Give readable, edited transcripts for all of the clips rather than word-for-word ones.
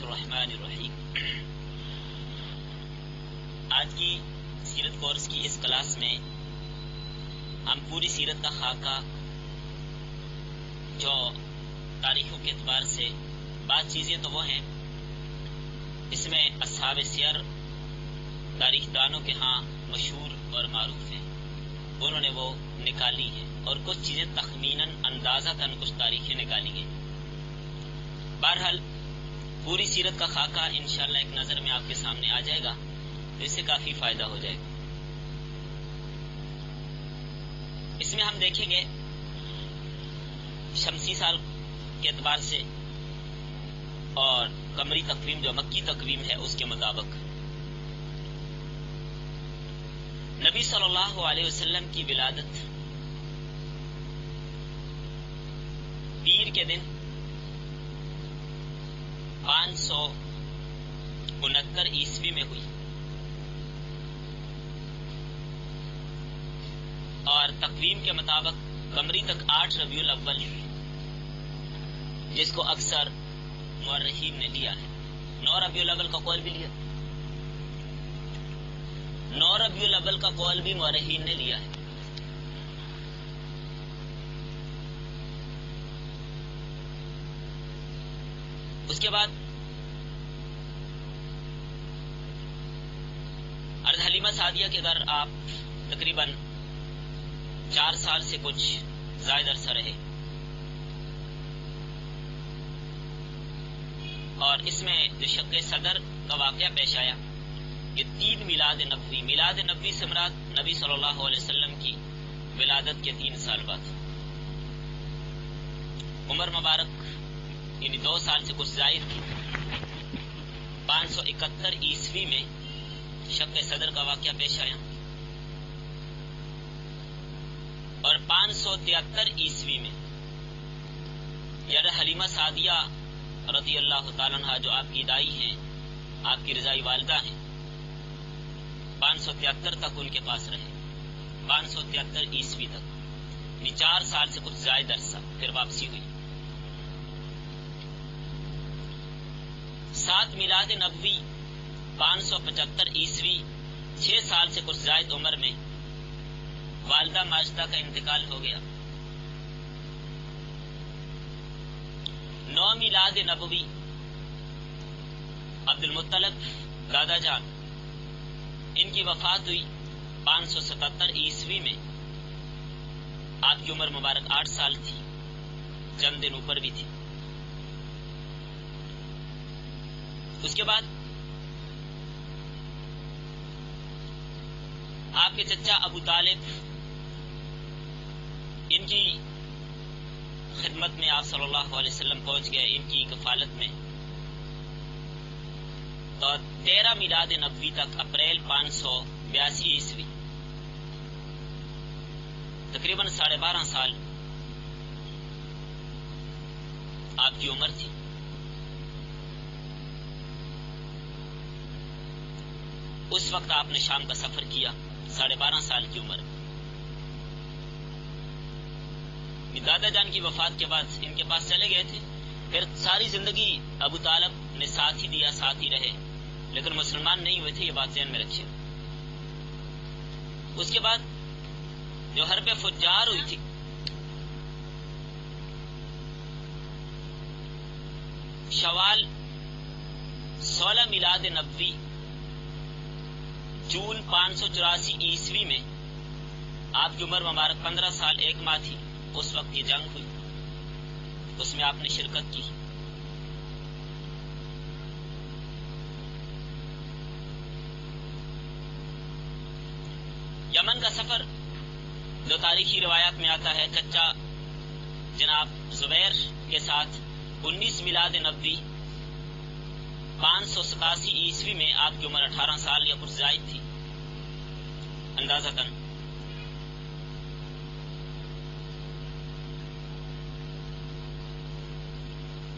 الرحمن الرحیم۔ آج کی سیرت کورس کی اس کلاس میں ہم پوری سیرت کا خاکہ جو تاریخوں کے اعتبار سے بعض چیزیں تو وہ ہیں، اس میں اصحاب سیر تاریخ دانوں کے ہاں مشہور اور معروف ہیں، انہوں نے وہ نکالی ہیں، اور کچھ چیزیں تخمیناً اندازتاً کچھ تاریخیں نکالی گئی۔ بہرحال پوری سیرت کا خاکہ انشاءاللہ ایک نظر میں آپ کے سامنے آ جائے گا، تو اس سے کافی فائدہ ہو جائے گا۔ اس میں ہم دیکھیں گے شمسی سال کے اعتبار سے اور قمری تقویم جو مکی تقویم ہے اس کے مطابق نبی صلی اللہ علیہ وسلم کی ولادت پیر کے دن 569 عیسوی میں ہوئی، اور تقویم کے مطابق قمری تک 8 ربیع الاول، جس کو اکثر مورخین نے لیا ہے۔ 9 ربیع الاول کا قول بھی لیا، 9 ربیع الاول کا قول بھی مورخین نے لیا ہے۔ اس کے بعد حضرت حلیمہ سعدیہ کے گھر آپ تقریباً 4 سال سے کچھ زائد عرصہ رہے، اور اس میں جو شق صدر کا واقعہ پیش آیا، یہ 3 میلاد نبوی، میلاد نبوی سے مراد نبی صلی اللہ علیہ وسلم کی ولادت کے 3 سال بعد، عمر مبارک یعنی 2 سال سے کچھ زائد تھی۔ 571 عیسوی میں شق صدر کا واقعہ پیش آیا، اور 573 عیسوی میں یعنی حلیمہ سعدیہ رضی اللہ تعالیٰ عنہ جو آپ کی دائی ہیں، آپ کی رضائی والدہ ہیں، 573 تک ان کے پاس رہے، 573 عیسوی تک، یعنی 4 سال سے کچھ زائد عرصہ، پھر واپسی ہوئی۔ 7 میلاد نبوی 575 عیسوی، 6 سال سے کچھ زائد عمر میں والدہ ماجدہ کا انتقال ہو گیا۔ 9 میلاد نبوی عبد المطلب دادا جان، ان کی وفات ہوئی 577 عیسوی میں، آپ کی عمر مبارک 8 سال تھی، چند دن اوپر بھی تھی۔ اس کے بعد آپ کے چچا ابو طالب، ان کی خدمت میں آپ صلی اللہ علیہ وسلم پہنچ گئے، ان کی کفالت میں، تو 13 میلاد نبوی تک، اپریل 582 عیسوی، تقریباً 12.5 سال آپ کی عمر تھی۔ اس وقت آپ نے شام کا سفر کیا، 12.5 سال کی عمر۔ دادا جان کی وفات کے بعد ان کے پاس چلے گئے تھے، پھر ساری زندگی ابو طالب نے ساتھ ہی دیا، ساتھ ہی رہے، لیکن مسلمان نہیں ہوئے تھے، یہ بات ذہن میں رکھیے۔ اس کے بعد جو حرب فجار ہوئی تھی، شوال 16 میلاد نبوی، جون 584 عیسوی میں، آپ کی عمر مبارک 15 سال 1 ماہ تھی، اس وقت یہ جنگ ہوئی، اس میں آپ نے شرکت کی۔ یمن کا سفر جو تاریخی روایات میں آتا ہے، چچا جناب زبیر کے ساتھ 19 میلاد نبوی 587 عیسوی میں، آپ کی عمر 18 سال یا کچھ زائد تھی اندازتاً۔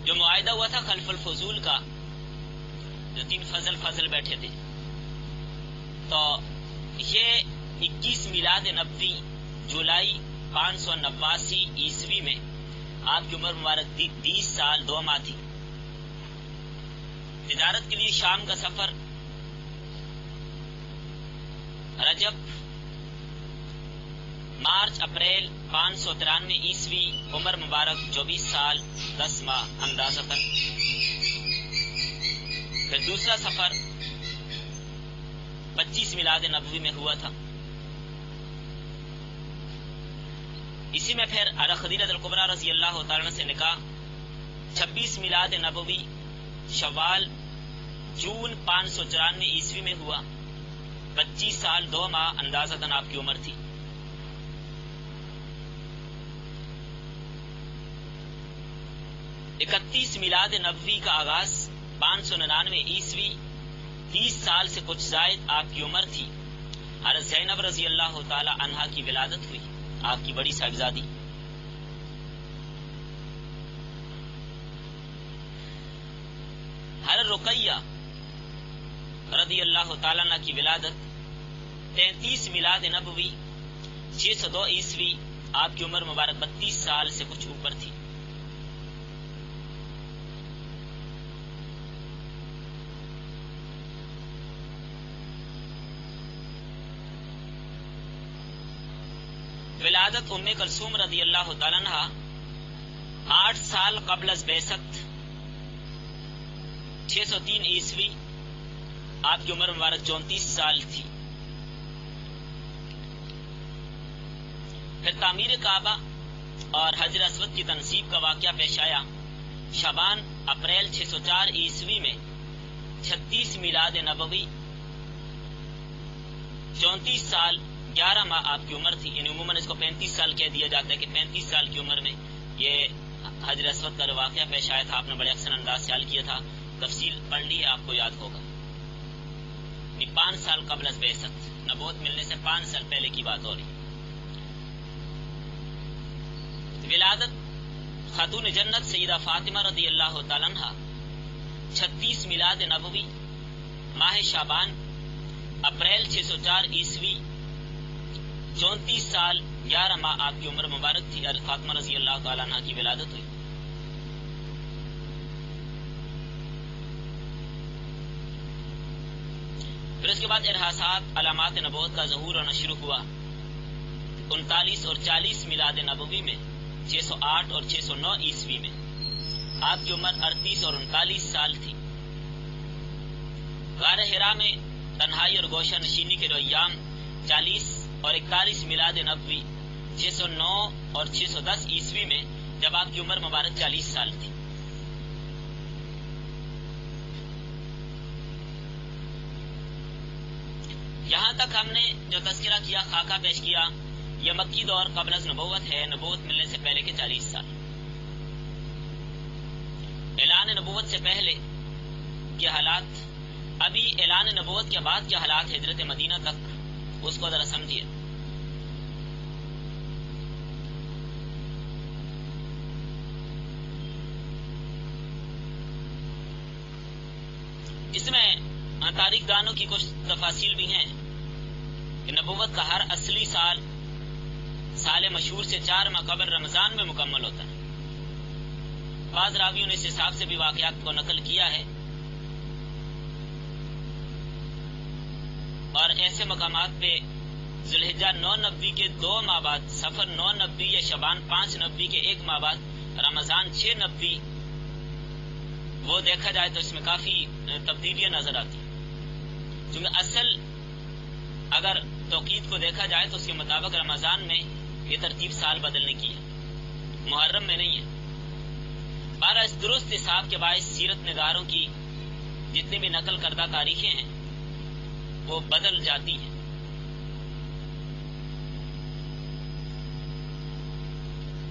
جو معاہدہ ہوا تھا خلف الفضول کا، جو 3 فضل بیٹھے تھے، تو یہ 21 میلاد نبوی جولائی 589 عیسوی میں آپ کی عمر مبارک 20 سال 2 ماہ تھی۔ تجارت کے لیے شام کا سفر رجب، مارچ، اپریل 593 عیسوی، عمر مبارک 24 سال 10 ماہ اندازتاً۔ پھر دوسرا سفر 25 میلاد نبوی میں ہوا تھا۔ اسی میں پھر خدیجہ الکبریٰ رضی اللہ تعالیٰ عنہ سے نکاح 26 میلاد نبوی شوال جون 594 عیسوی میں ہوا۔ 25 سال 2 ماہ اندازتاً آپ کی عمر تھی۔ اکتیس میلاد نبوی کا آغاز 599 عیسوی، 30 سال سے کچھ زائد آپ کی عمر تھی۔ حضرت زینب رضی اللہ تعالی عنہا کی ولادت ہوئی، آپ کی بڑی صاحبزادی۔ حضرت رقیہ رضی اللہ تعالیٰ عنہ کی ولادت 33 میلاد نبوی 602 عیسوی، آپ کی عمر مبارک 32 سال سے کچھ اوپر تھی۔ ولادت ام کلثوم رضی اللہ تعالیٰ عنہ 8 سال قبل از بعثت 603 عیسوی، آپ کی عمر مبارک 34 سال تھی۔ پھر تعمیر کعبہ اور حجر اسود کی تنصیب کا واقعہ پیش آیا شعبان اپریل 604 عیسوی میں، 36 میلاد نبوی 34 سال 11 ماہ آپ کی عمر تھی۔ یعنی عموماً اس کو 35 سال کہہ دیا جاتا ہے کہ 35 سال کی عمر میں یہ حجر اسود کا واقعہ پیش آیا تھا۔ آپ نے بڑے احسن انداز سے حل کیا تھا، تفصیل پڑھ لی ہے، آپ کو یاد ہوگا۔ 5 سال قبل از بعثت، نبوت ملنے سے 5 سال پہلے کی بات ہو رہی۔ ولادت خاتون جنت سیدہ فاطمہ رضی اللہ تعالیٰ عنہ 36 میلاد نبوی ماہ شعبان اپریل 604 عیسوی، 34 سال 11 ماہ آپ کی عمر مبارک تھی۔ حضرت فاطمہ رضی اللہ تعالیٰ عنہ کی ولادت ہوئی۔ پھر اس کے بعد ارحاسات علامات نبوت کا ظہور ہونا شروع ہوا 39 اور 40 میلاد نبوی میں، 608 اور 609 عیسوی میں، آپ کی عمر 38 اور 39 سال تھی۔ غار حرا میں تنہائی اور گوشہ نشینی کے ایام 40 اور 41 میلاد نبوی 609 اور 610 عیسوی میں، جب آپ کی عمر مبارک 40 سال تھی۔ یہاں تک ہم نے جو تذکرہ کیا، خاکہ پیش کیا، یہ مکی دور قبل از نبوت ہے، نبوت ملنے سے پہلے کے 40 سال۔ اعلان نبوت سے پہلے کے حالات، ابھی اعلان نبوت کے بعد کے حالات ہجرت مدینہ تک، اس کو ذرا سمجھیے۔ اس میں تاریخ دانوں کی کچھ تفاصیل بھی ہیں کہ نبوت کا ہر اصلی سال مشہور سے 4 ماہ قبل رمضان میں مکمل ہوتا ہے۔ بعض راویوں نے اس حساب سے بھی واقعات کو نقل کیا ہے، اور ایسے مقامات پہ ذوالحجہ 9 نبوی کے 2 ماہ بعد، صفر 9 نبوی یا شعبان 5 نبوی کے 1 ماہ بعد، رمضان 6 نبوی، وہ دیکھا جائے تو اس میں کافی تبدیلیاں نظر آتی ہیں۔ چونکہ اصل اگر توقیت کو دیکھا جائے تو اس کے مطابق رمضان میں یہ ترتیب سال بدلنے کی ہے، محرم میں نہیں ہے۔ بارہ اس درست حساب کے باعث سیرت نگاروں کی جتنی بھی نقل کردہ تاریخیں ہیں وہ بدل جاتی ہیں۔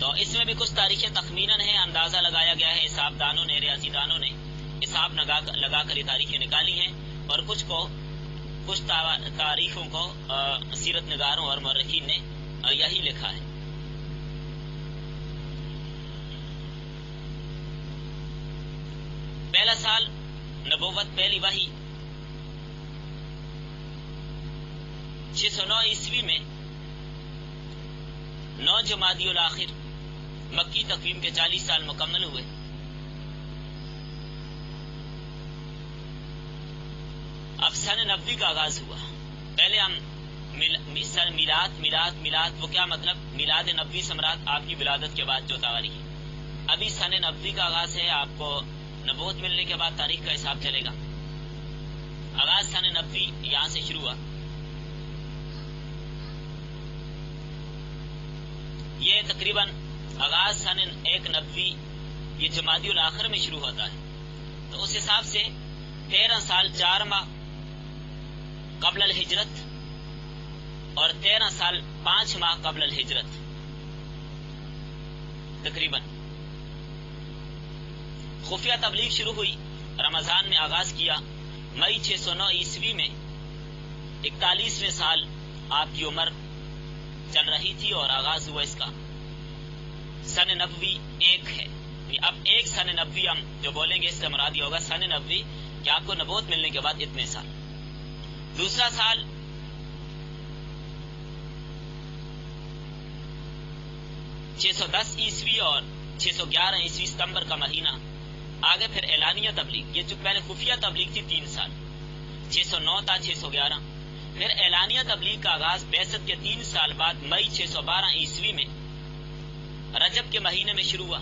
تو اس میں بھی کچھ تاریخیں تخمیناً ہیں، اندازہ لگایا گیا ہے، حساب دانوں نے، ریاضی دانوں نے حساب لگا کر یہ تاریخیں نکالی ہیں، اور کچھ تاریخوں کو سیرت نگاروں اور مورخین نے یہی لکھا ہے۔ پہلا سال نبوت، پہلی وحی 609 عیسوی میں 9 جمادی الاخر، مکی تقویم کے 40 سال مکمل ہوئے۔ نبوی کا آغاز ہوا. پہلے ہم میلاد وہ کیا مطلب؟ میلاد نبوی سے مراد آپ کی ولادت کے بعد جو تاریخ ہے. ابھی سن نبوی کا آغاز ہے، آپ کو نبوت ملنے کے بعد تاریخ کا حساب چلے گا. آغاز سن نبوی یہاں سے شروع ہوا. یہ تقریباً آغاز سن 1 نبوی یہ جمادی الاخر میں شروع ہوتا ہے. تو اس حساب سے 13 سال 4 ماہ قبل الہجرت اور 13 سال 5 ماہ قبل الہجرت تقریباً. خفیہ تبلیغ شروع ہوئی، رمضان میں آغاز کیا. مئی 609 عیسوی میں 41ویں سال آپ کی عمر چل رہی تھی اور آغاز ہوا اس کا. سن نبوی 1 ہے. اب ایک سن نبوی ہم جو بولیں گے اس سے مراد یہ ہوگا سن نبوی کہ آپ کو نبوت ملنے کے بعد اتنے سال. دوسرا سال 610 عیسوی اور 611 عیسوی ستمبر کا مہینہ. آگے پھر اعلانیہ تبلیغ، یہ جو پہلے خفیہ تبلیغ تھی 3 سال 609 تا 611. پھر اعلانیہ تبلیغ کا آغاز بعثت کے 3 سال بعد مئی 612 عیسوی میں رجب کے مہینے میں شروع ہوا.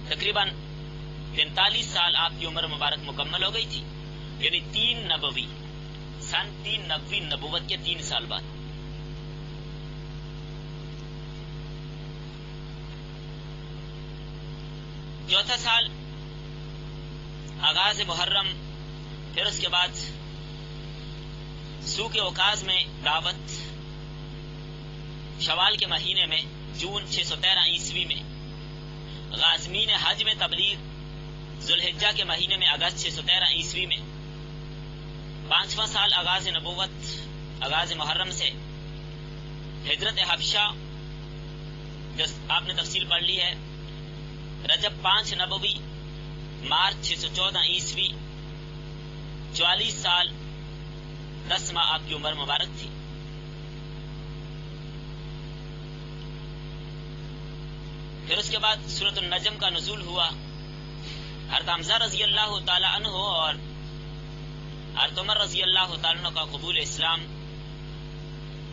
تقریباً 43 سال آپ کی عمر مبارک مکمل ہو گئی تھی، یعنی 3 نبوی سن 3 نبوی نبوت کے 3 سال بعد. چوتھا سال آغاز محرم. پھر اس کے بعد سوق اوکاز میں دعوت، شوال کے مہینے میں جون 613 عیسوی میں غازمین حج میں تبلیغ، ذوالحجہ کے مہینے میں اگست 613 عیسوی میں. 5واں سال آغاز نبوت، آغاز محرم سے. ہجرت حبشہ جو آپ نے تفصیل پڑھ لی ہے. رجب 5 نبوی، مارچ 614 عیسوی. 44 سال 10 ماہ آپ کی عمر مبارک تھی. پھر اس کے بعد سورۃ النجم کا نزول ہوا. حضرت حمزہ رضی اللہ تعالی عنہ اور حضرت عمر رضی اللہ تعالی عنہ کا قبول اسلام،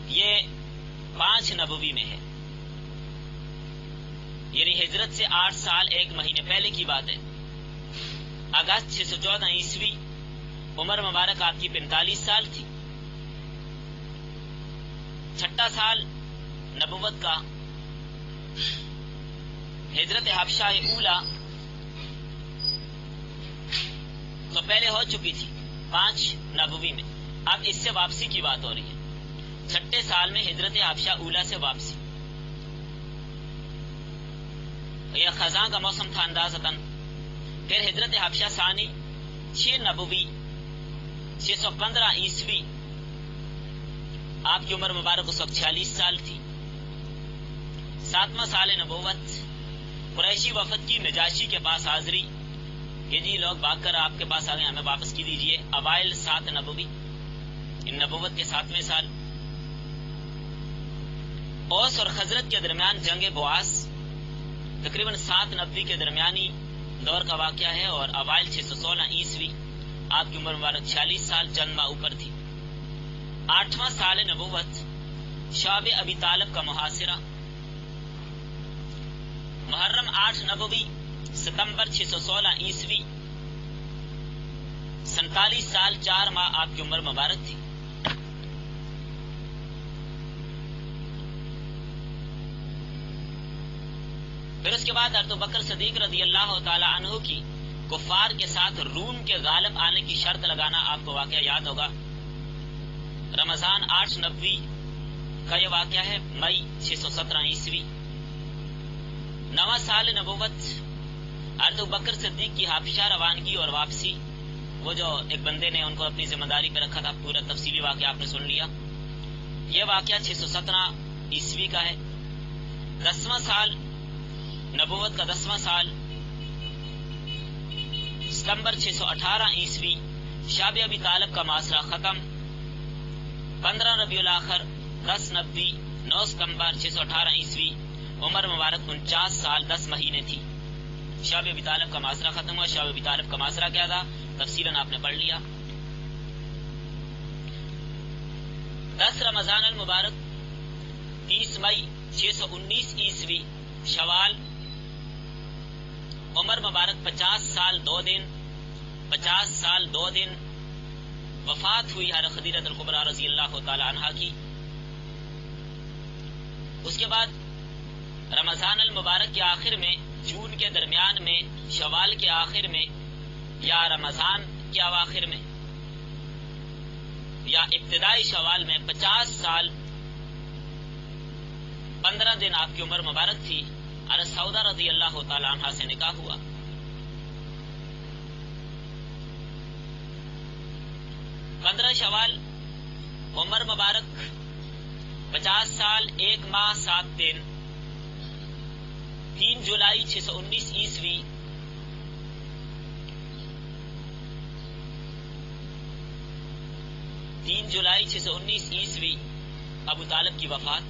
یہ 5 نبوی میں ہے. یعنی ہجرت سے 8 سال 1 مہینے پہلے کی بات ہے. اگست 614 عیسوی، عمر مبارک آپ کی 45 سال تھی. 6واں سال نبوت کا ہجرت حبشہ اولا تو پہلے ہو چکی تھی 5 نبوی میں. اب اس سے واپسی کی بات ہو رہی ہے. 6 سال میں ہجرت حبشہ اولا سے واپسی. یہ خزاں کا موسم تھا اندازتاً. پھر ہجرت حبشہ ثانی 6 نبوی 615 عیسوی. آپ کی عمر مبارک اس وقت 46 سال تھی. 7واں سال نبوت، قریشی وفد کی نجاشی کے پاس حاضری کہ جی لوگ بھاگ کر آپ کے پاس آ گئے، ہمیں واپس کی دیجیے. اوائل 7 نبوی، ان نبوت کے 7ویں سال. اوس اور خزرج کے درمیان جنگ بواس، تقریباً 7 نبوی کے درمیانی دور کا واقعہ ہے. اور اوائل 616 عیسوی، آپ کی عمر مبارک 46 سال چند ماہ اوپر تھی. 8واں سال نبوت، شعب ابی طالب کا محاصرہ. محرم 8 نبوی، ستمبر 616 عیسوی. 47 سال 4 ماہ آپ کی عمر مبارک تھی. پھر اس کے بعد حضرت بکر صدیق رضی اللہ تعالی عنہ کی کفار کے ساتھ روم کے غالب آنے کی شرط لگانا آپ کو واقعہ یاد ہوگا. رمضان 8 نبوی کا یہ واقعہ ہے، مئی 617 عیسوی. 9واں سال نبوت، حضرت بکر صدیق کی حبشہ روانگی اور واپسی. وہ جو ایک بندے نے ان کو اپنی ذمہ داری پہ رکھا تھا، پورا تفصیلی واقعہ آپ نے سن لیا. یہ واقعہ 617 عیسوی کا ہے. 10واں سال نبوت کا 10واں سال، ستمبر 618 عیسوی. شعب ابی طالب کا معاشرہ ختم. 15 ربیع الاخر 10 نبوی، 9 ستمبر 618 عیسوی. عمر مبارک 49 سال 10 مہینے تھی. شعب ابی طالب کا معاشرہ ختم ہوا. شعب ابی طالب کا معاشرہ کیا تھا؟ تفصیلاً آپ نے پڑھ لیا۔ 10 رمضان المبارک 30 مئی 619 عیسوی شوال، عمر مبارک 50 سال 2 دن، 50 سال 2 دن وفات ہوئی حضرت خدیجہ الکبریٰ رضی اللہ تعالی عنہا کی۔ اس کے بعد رمضان المبارک کے آخر میں، جون کے درمیان میں، شوال کے آخر میں، یا رمضان کے اواخر میں، یا ابتدائی شوال میں 50 سال 15 دن آپ کی عمر مبارک تھی، حضرت سعودہ رضی اللہ تعالی عنہا سے نکاح ہوا۔ 15 شوال عمر مبارک 50 سال 1 ماہ 7 دن، 3 جولائی 619 عیسوی جولائی 619 عیسوی ابو طالب کی وفات۔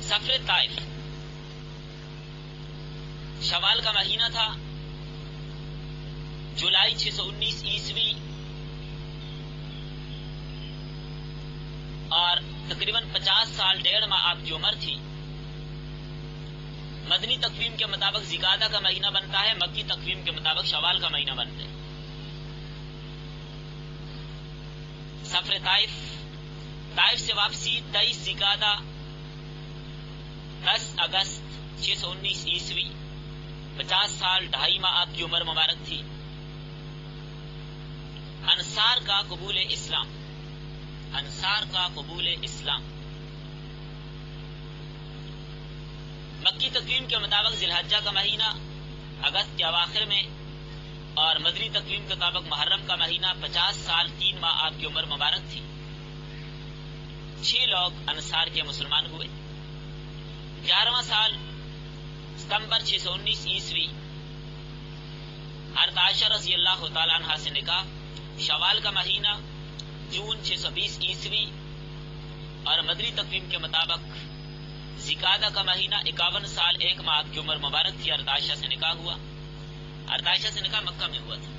سفر طائف شوال کا مہینہ تھا، جولائی 619 عیسوی، اور تقریباً 50 سال 1.5 ماہ آپ کی عمر تھی۔ مدنی تقویم کے مطابق ذی-القعدہ کا مہینہ بنتا ہے، مکی تقویم کے مطابق شوال کا مہینہ بنتا ہے۔ سفر طائف سے واپسی 23 ذی-القعدہ 10 اگست 619 عیسوی، 50 سال 2.5 ماہ آپ کی عمر مبارک تھی۔ انصار کا قبول اسلام، انصار کا قبول اسلام۔ مکی تقویم کے مطابق ذی الحجہ کا مہینہ اگست کے اواخر میں، اور مدنی تقویم کے مطابق محرم کا مہینہ 50 سال 3 ماہ آپ کی عمر مبارک تھی۔ 6 لوگ انصار کے مسلمان ہوئے۔ 11واں سال ستمبر 619 عیسوی حضرت عائشہ رضی اللہ تعالی عنہا سے نکاح۔ شوال کا مہینہ جون 620 عیسوی، اور مدنی تقویم کے مطابق ذی-القعدہ کا مہینہ 51 سال 1 ماہ کی عمر مبارک تھی۔ حضرت عائشہ سے نکاح ہوا۔ حضرت عائشہ سے نکاح مکہ میں ہوا تھا،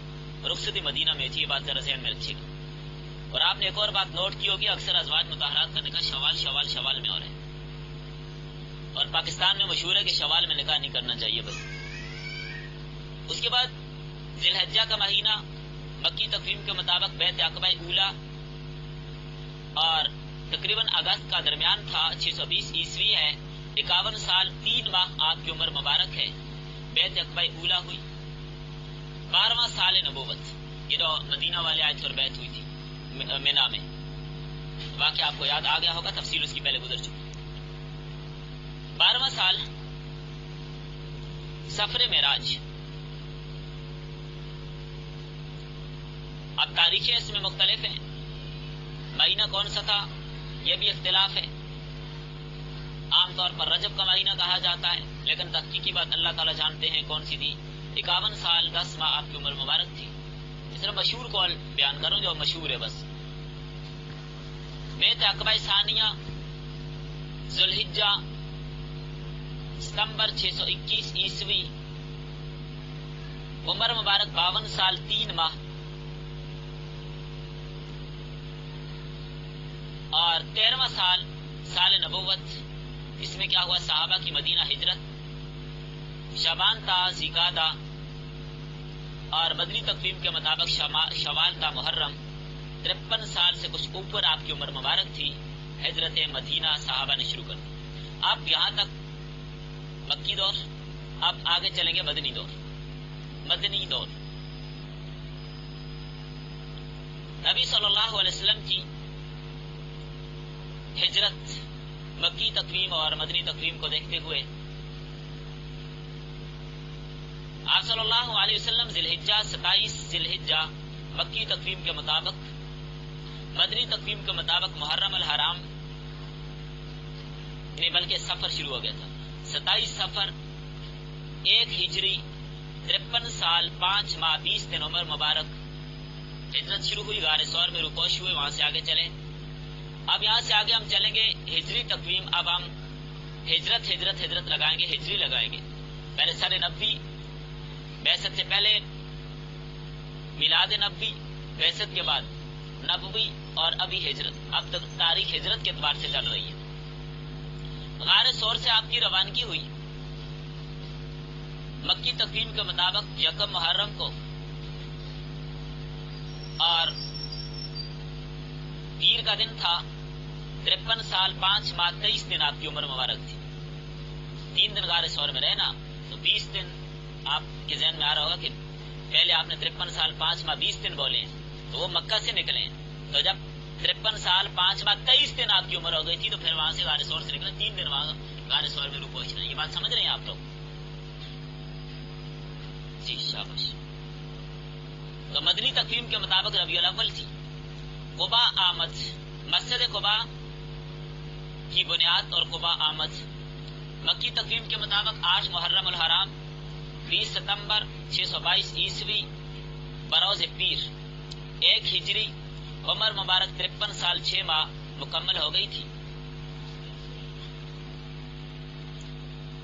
رخصتی مدینہ میں تھی۔ یہ بات ذرا ذہن میں رکھیے گا۔ اور آپ نے ایک اور بات نوٹ کی ہوگی، اکثر ازواج مطہرات کا نکاح شوال میں اور ہے، اور پاکستان میں مشہور ہے کہ شوال میں نکاح نہیں کرنا چاہیے بس۔ اس کے بعد ذی الحجہ کا مہینہ مکی تقویم کے مطابق بیعت عقبہ اولیٰ، اور تقریباً اگست کا درمیان تھا، 620 عیسوی ہے، 51 سال 3 ماہ آپ کی عمر مبارک ہے، بیعت عقبہ اولیٰ ہوئی۔ 12واں سال نبوت، یہ جو مدینہ والے آئے تھے اور بیعت ہوئی تھی مینا میں، واقعہ آپ کو یاد آ گیا ہوگا، تفصیل اس کی پہلے گزر چکی۔ 12واں سال سفر معراج۔ اب تاریخیں اس میں مختلف ہیں، مہینہ کون سا تھا یہ بھی اختلاف ہے۔ عام طور پر رجب کا مہینہ کہا جاتا ہے، لیکن تحقیقی بات اللہ تعالیٰ جانتے ہیں کون سی تھی۔ 51 سال 10 ماہ آپ کی عمر مبارک تھی۔ اس طرح مشہور قول بیان کروں جو مشہور ہے بس۔ بیعت عقبہ ثانیہ ذی الحجہ ستمبر 621 عیسوی، عمر مبارک 52 سال 3 ماہ، اور 13واں سال سال نبوت۔ اس میں کیا ہوا، صحابہ کی مدینہ ہجرت، شعبان تھا، ذی-القعدہ، اور مدنی تقویم کے مطابق شوال تھا، محرم۔ 53 سال سے کچھ اوپر آپ کی عمر مبارک تھی، ہجرت مدینہ صحابہ نے شروع کر دی۔ اب یہاں تک مکی دور، اب آگے چلیں گے مدنی دور۔ مدنی دور نبی صلی اللہ علیہ وسلم کی ہجرت مکی تقویم اور مدنی تقویم کو دیکھتے ہوئے آپ صلی اللہ علیہ وسلم ذی الحجہ 27 ذی الحجہ مکی تقویم کے مطابق، مدنی تقویم کے مطابق محرم الحرام، یعنی بلکہ سفر شروع ہو گیا تھا 27 سفر 1 ہجری، 53 سال 5 ماہ 20 دن عمر مبارک، ہجرت شروع ہوئی، غار ثور میں رکوش ہوئے، وہاں سے آگے چلے۔ اب یہاں سے آگے ہم چلیں گے ہجری تقویم۔ اب ہم ہجرت لگائیں گے، ہجری لگائیں گے۔ پہلے سن نبوی بعثت سے پہلے میلاد نبوی، بعثت کے بعد نبوی، اور ابھی ہجرت، اب تک تاریخ ہجرت کے اعتبار سے چل رہی ہے۔ غار ثور سے آپ کی روانگی ہوئی مکی تقویم کے مطابق 1 محرم کو، اور پیر کا دن تھا۔ 53 سال 5 ماہ 23 دن آپ کی عمر مبارک تھی۔ 3 دن غار ثور میں رہنا تو 20 دن آپ کے ذہن میں آ رہا ہوگا کہ پہلے آپ نے 53 سال 5 ماہ 20 دن بولے تو وہ مکہ سے نکلے، تو جب 53 سال 5 ماہ 23 دن آپ کی عمر ہو گئی تھی تو پھر وہاں سے غار ثور سے نکلے، 3 دن وہاں غار ثور میں روح پہنچنا۔ یہ بات سمجھ رہے ہیں آپ لوگ؟ جی شاباش۔ تو مدنی تقویم کے مطابق ربیع الاول تھی۔ قباء آمد، مسجد قباء کی بنیاد اور قباء آمد مکی تقویم کے مطابق 8 محرم الحرام 20 ستمبر 622 عیسوی بروز پیر 1 ہجری، عمر مبارک 53 سال 6 ماہ مکمل ہو گئی تھی۔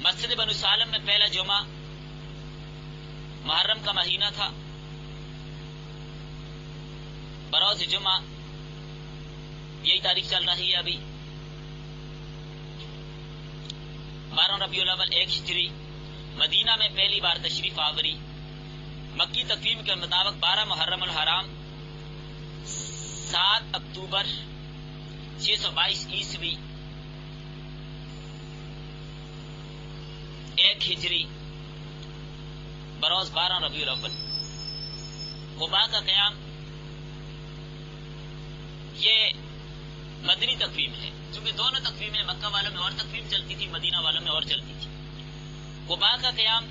مسجد بنو سالم میں پہلا جمعہ محرم کا مہینہ تھا، بروز جمعہ یہی تاریخ چل رہی ہے ابھی، 12 ربیع الاول 1 ہجری، مدینہ میں پہلی بار تشریف آوری مکی تقویم کے مطابق 12 محرم الحرام 7 اکتوبر 622 عیسوی 1 ہجری بروز 12 ربیع الاول۔ قباء کا قیام یہ مدنی تقویم ہے، چونکہ دونوں تقویمیں مکہ والوں میں اور تقویم چلتی تھی، مدینہ والوں میں اور چلتی تھی۔ قباء کا قیام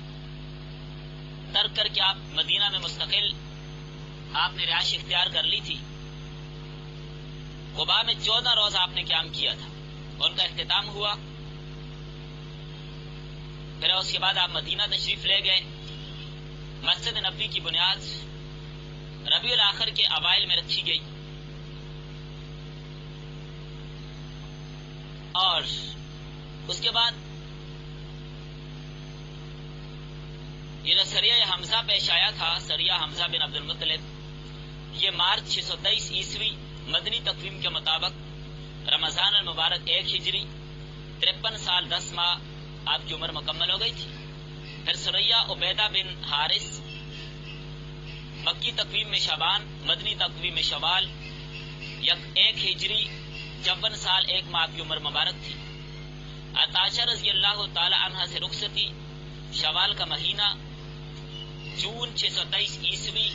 ترک کر کے آپ مدینہ میں مستقل آپ نے رہائش اختیار کر لی تھی۔ قباء میں 14 روز آپ نے قیام کیا تھا، ان کا اختتام ہوا، پھر اس کے بعد آپ مدینہ تشریف لے گئے۔ مسجد نبوی کی بنیاد ربیع الاخر کے اوائل میں رکھی گئی، اور اس کے بعد یہ جو سریہ حمزہ پیش آیا تھا، سریہ حمزہ بن عبد المطلب، یہ مارچ 623 عیسوی مدنی تقویم کے مطابق رمضان المبارک 1 ہجری 53 سال 10 ماہ آپ کی عمر مکمل ہو گئی تھی۔ پھر سریہ عبیدہ بن حارث مکی تقویم میں شعبان، مدنی تقویم میں شوال 1 ہجری 54 سال 1 ماہ کی عمر مبارک تھی۔ عطاشہ رضی اللہ تعالی عنہ سے رخصتی شوال کا مہینہ جون 623 عیسوی،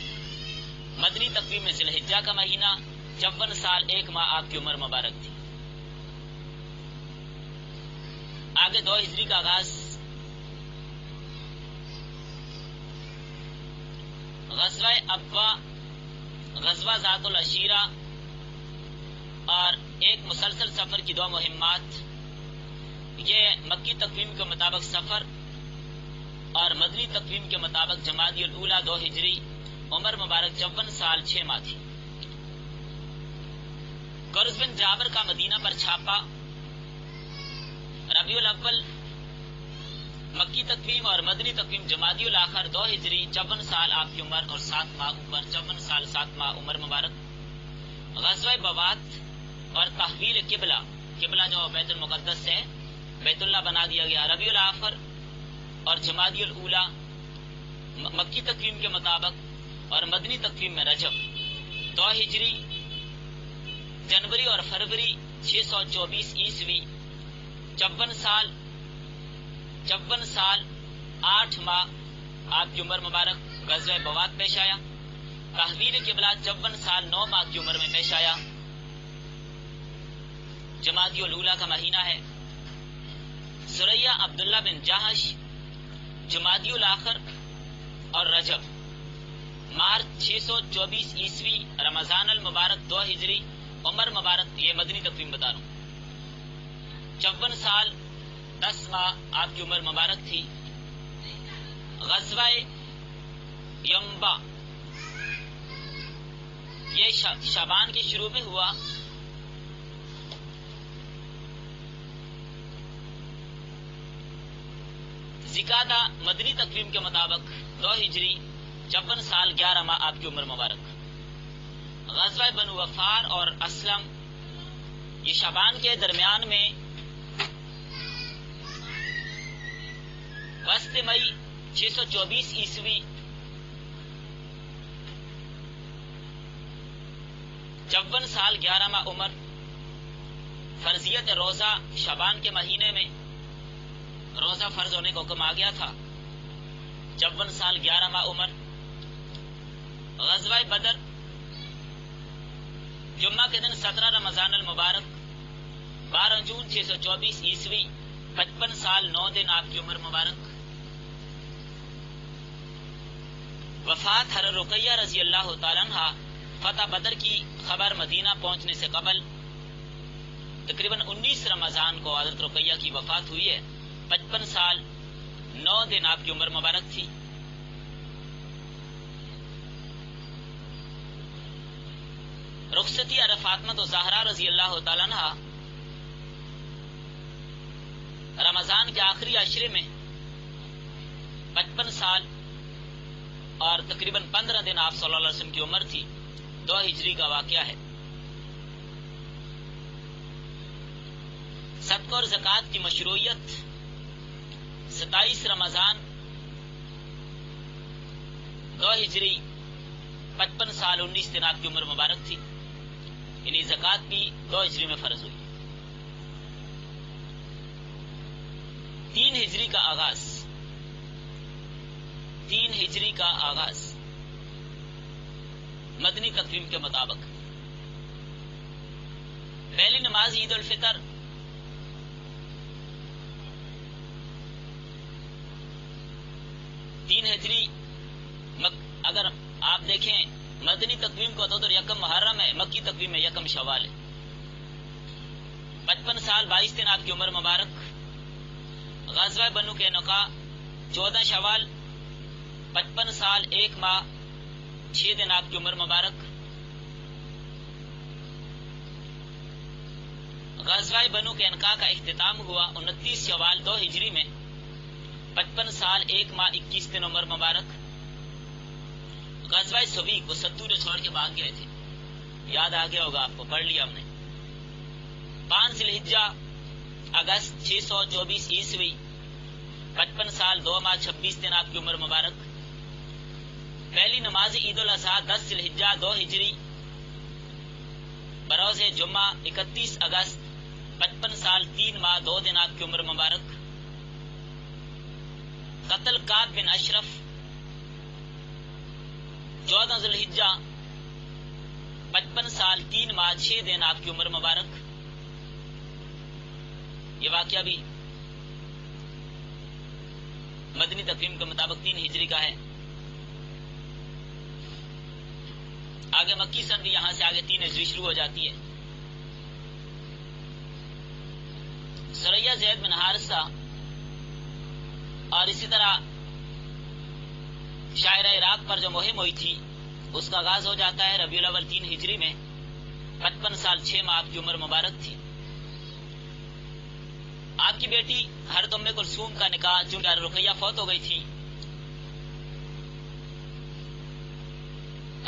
مدنی تقویم میں ذی الحجہ کا مہینہ 54 سال 1 ماہ آپ کی عمر مبارک تھی۔ آگے 2 ہجری کا آغاز، غزوہ ابوا، غزوہ ذات العشیرہ اور ایک مسلسل سفر کی 2 مہمات، یہ مکی تقویم کے مطابق سفر اور مدنی تقویم کے مطابق جمادی الاولیٰ 2 ہجری، عمر مبارک 54 سال 6 ماہ تھی۔ قرظ بن جابر کا مدینہ پر چھاپا، ربیع الاول مکی تقویم اور مدنی تقویم جمادی الاخر 2 ہجری 54 سال آپ کی عمر اور 7 ماہ اوپر 54 سال 7 ماہ عمر مبارک۔ غزوہ بوات اور تحویل قبلہ، قبلہ جو بیت المقدس سے بیت اللہ بنا دیا گیا، ربیع الاخر اور جمادی الاولیٰ مکی تقویم کے مطابق اور مدنی تقویم میں رجب 2 ہجری، جنوری اور فروری 624 عیسوی 54 سال 8 ماہ آپ کی عمر مبارک غزوہ بوات پیش آیا۔ تحویل قبلہ 54 سال 9 ماہ کی عمر میں پیش آیا، جمادی الاولیٰ کا مہینہ ہے۔ سریہ عبداللہ بن جہش جمادی الاخر اور رجب، مارچ 624 عیسوی، رمضان المبارک 2 ہجری، عمر مبارک یہ مدنی تقویم بتا رہا ہوں، 54 سال 10 ماہ آپ کی عمر مبارک تھی۔ غزوہ ینبع یہ شعبان کے شروع میں ہوا، ذکادہ مدنی تقویم کے مطابق 2 ہجری 56 سال 11 ماہ آپ کی عمر مبارک. غزوہ بنو غفار اور اسلم یہ شعبان کے درمیان میں وسط مئی 624 عیسوی 54 سال 11 ماہ عمر. فرضیت روزہ شعبان کے مہینے میں روزہ فرض ہونے کا حکم آ گیا تھا. 54 سال 11 ماہ عمر. غزوہ بدر جمعہ کے دن 17 رمضان المبارک 12 جون 624 عیسوی 55 سال 9 دن آپ کی عمر مبارک. وفات حضرت رقیہ رضی اللہ تعالیٰ عنہ. فتح بدر کی خبر مدینہ پہنچنے سے قبل تقریباً 19 رمضان کو حضرت رقیہ کی وفات ہوئی ہے. 55 سال 9 دن آپ کی عمر مبارک تھی. رخصتی حضرت فاطمہ تو زہرا رضی اللہ تعالیٰ عنہ رمضان کے آخری عشرے میں 55 سال اور تقریباً 15 دن آپ صلی اللہ علیہ وسلم کی عمر تھی. 2 ہجری کا واقعہ ہے. صدقہ اور زکوٰۃ کی مشروعیت 27 رمضان 2 ہجری 55 سال 19 دن آپ کی عمر مبارک تھی. یعنی زکوٰۃ بھی 2 ہجری میں فرض ہوئی. 3 ہجری کا آغاز 3 ہجری کا آغاز مدنی تقویم کے مطابق. پہلی نماز عید الفطر 3 ہجری. اگر آپ دیکھیں مدنی تقویم کو تو یکم محرم ہے، مکی تقویم میں یکم شوال ہے. 55 سال 22 دن آپ کی عمر مبارک. غزوہ بنو قینقاع 14 شوال 55 سال 1 ماہ 6 دن آپ کی عمر مبارک. غزوہ بنو قینقاع کا اختتام ہوا 29 شوال 2 ہجری میں 55 سال 1 ماہ 21 دن عمر مبارک. غزوہ سبی کو ستو نے چھوڑ کے بھاگ گئے تھے، یاد آ گیا ہوگا آپ کو، پڑھ لیا ہم نے. 5 ذی الحجہ اگست 624 عیسوی 55 سال 2 ماہ 26 دن آپ کی عمر مبارک. پہلی نماز عید الاضحیٰ 10 ذی الحجہ 2 ہجری بروز جمعہ 31 اگست 55 سال 3 ماہ 2 دن آپ کی عمر مبارک. قتل کعب بن اشرف 14 ذی الحجہ 55 سال 3 ماہ 6 دن آپ کی عمر مبارک. یہ واقعہ بھی مدنی تقویم کے مطابق 3 ہجری کا ہے. آگے مکی سن بھی یہاں سے آگے 3 ہجری شروع ہو جاتی ہے. سریہ زید بن حارثہ اور اسی طرح شاعر عراق پر جو مہم ہوئی تھی اس کا آغاز ہو جاتا ہے ربیع الاول 3 ہجری میں. 55 سال 6 ماہ آپ کی عمر مبارک تھی. آپ کی بیٹی حضرت ام کلثوم کا نکاح چونکہ رقیہ فوت ہو گئی تھی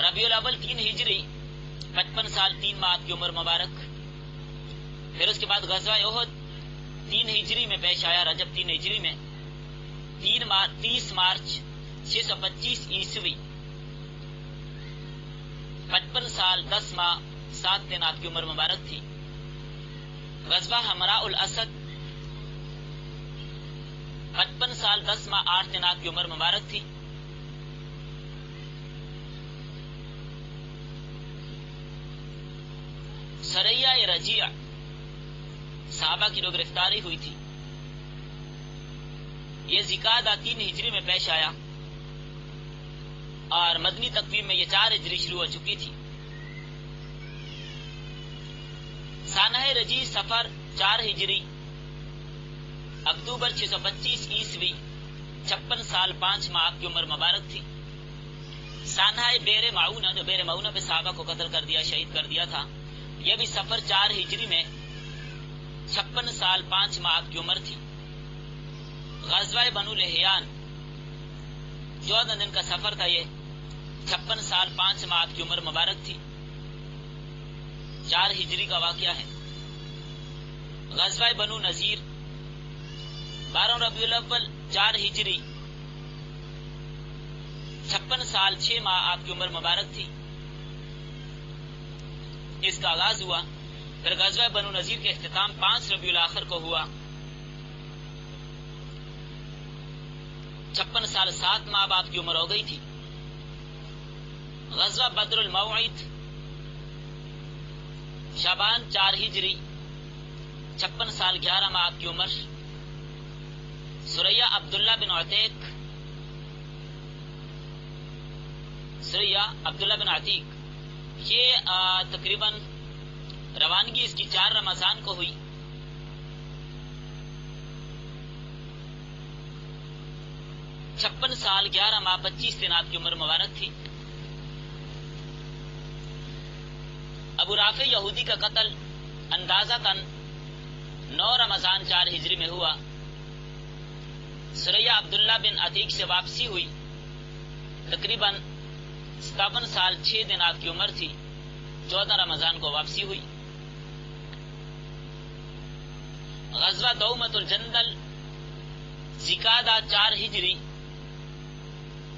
ربیع الاول 3 ہجری 55 سال 3 ماہ آپ کی عمر مبارک. پھر اس کے بعد غزوہ احد 3 ہجری میں پیش آیا رجب 3 ہجری میں. 30 مارچ 625 عیسوی 55 سال 10 ماہ 7 دن آپ کی عمر مبارک تھی. غزوہ حمراء الاسد 55 سال 10 ماہ 8 دن آپ کی عمر مبارک تھی. سریہ رجیع صحابہ کی جو گرفتاری ہوئی تھی یہ ذکادہ 3 ہجری میں پیش آیا اور مدنی تقویم میں یہ 4 ہجری شروع ہو چکی تھی. سانہ رجیع سفر 4 ہجری اکتوبر 625 عیسوی 56 سال 5 ماہ آپ کی عمر مبارک تھی. سانحہ بیر معونہ جو بیر معونہ پہ صحابہ کو قتل کر دیا، شہید کر دیا تھا، یہ بھی سفر 4 ہجری میں 56 سال 5 ماہ آپ کی عمر تھی. غزوہ بنو لحیان 14 دن کا سفر تھا. یہ 56 سال 5 ماہ آپ کی عمر مبارک تھی. 4 ہجری کا واقعہ ہے. غزوہ بنو نذیر 12 ربیع الاول 4 ہجری 56 سال 6 ماہ آپ کی عمر مبارک تھی. اس کا آغاز ہوا. پھر غزوہ بنو نذیر کا اختتام 5 ربیع الاخر کو ہوا. 56 سال 7 ماہ آپ کی عمر ہو گئی تھی. غزوہ بدر الموعد شعبان 4 ہجری 56 سال 11 ماہ آپ کی عمر. سریہ عبداللہ بن عتیق یہ تقریباً روانگی اس کی 4 رمضان کو ہوئی. چھپن سال 11 ماہ 25 دن آپ کی عمر مبارک تھی. ابو رافع یہودی کا قتل اندازتاً 9 رمضان 4 ہجری میں ہوا. سریہ عبداللہ بن عتیق سے واپسی ہوئی. تقریباً 57 سال 6 دن آپ کی عمر تھی. 14 رمضان کو واپسی ہوئی. غزوہ دومۃ الجندل ذکادہ 4 ہجری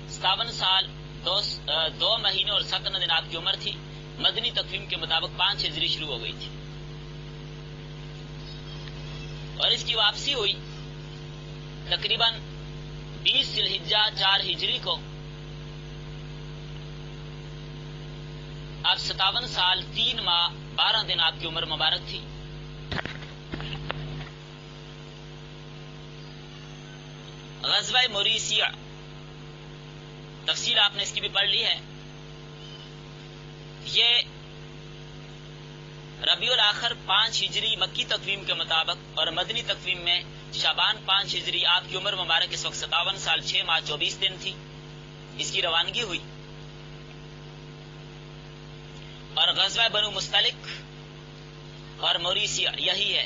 57 سال 2 مہینے اور 17 دن آپ کی عمر تھی. مدنی تقویم کے مطابق 5 ہجری شروع ہو گئی تھی اور اس کی واپسی ہوئی تقریباً 20 ذی الحجہ 4 ہجری کو. اب 57 سال 3 ماہ 12 دن آپ کی عمر مبارک تھی. غزوہ موریسیہ تفصیل آپ نے اس کی بھی پڑھ لی ہے. یہ ربیع الاخر 5 ہجری مکی تقویم کے مطابق اور مدنی تقویم میں شعبان 5 ہجری آپ کی عمر مبارک اس وقت 57 سال 6 ماہ 24 دن تھی. اس کی روانگی ہوئی. اور غزوہ بنو مستلق اور موریسیہ یہی ہے.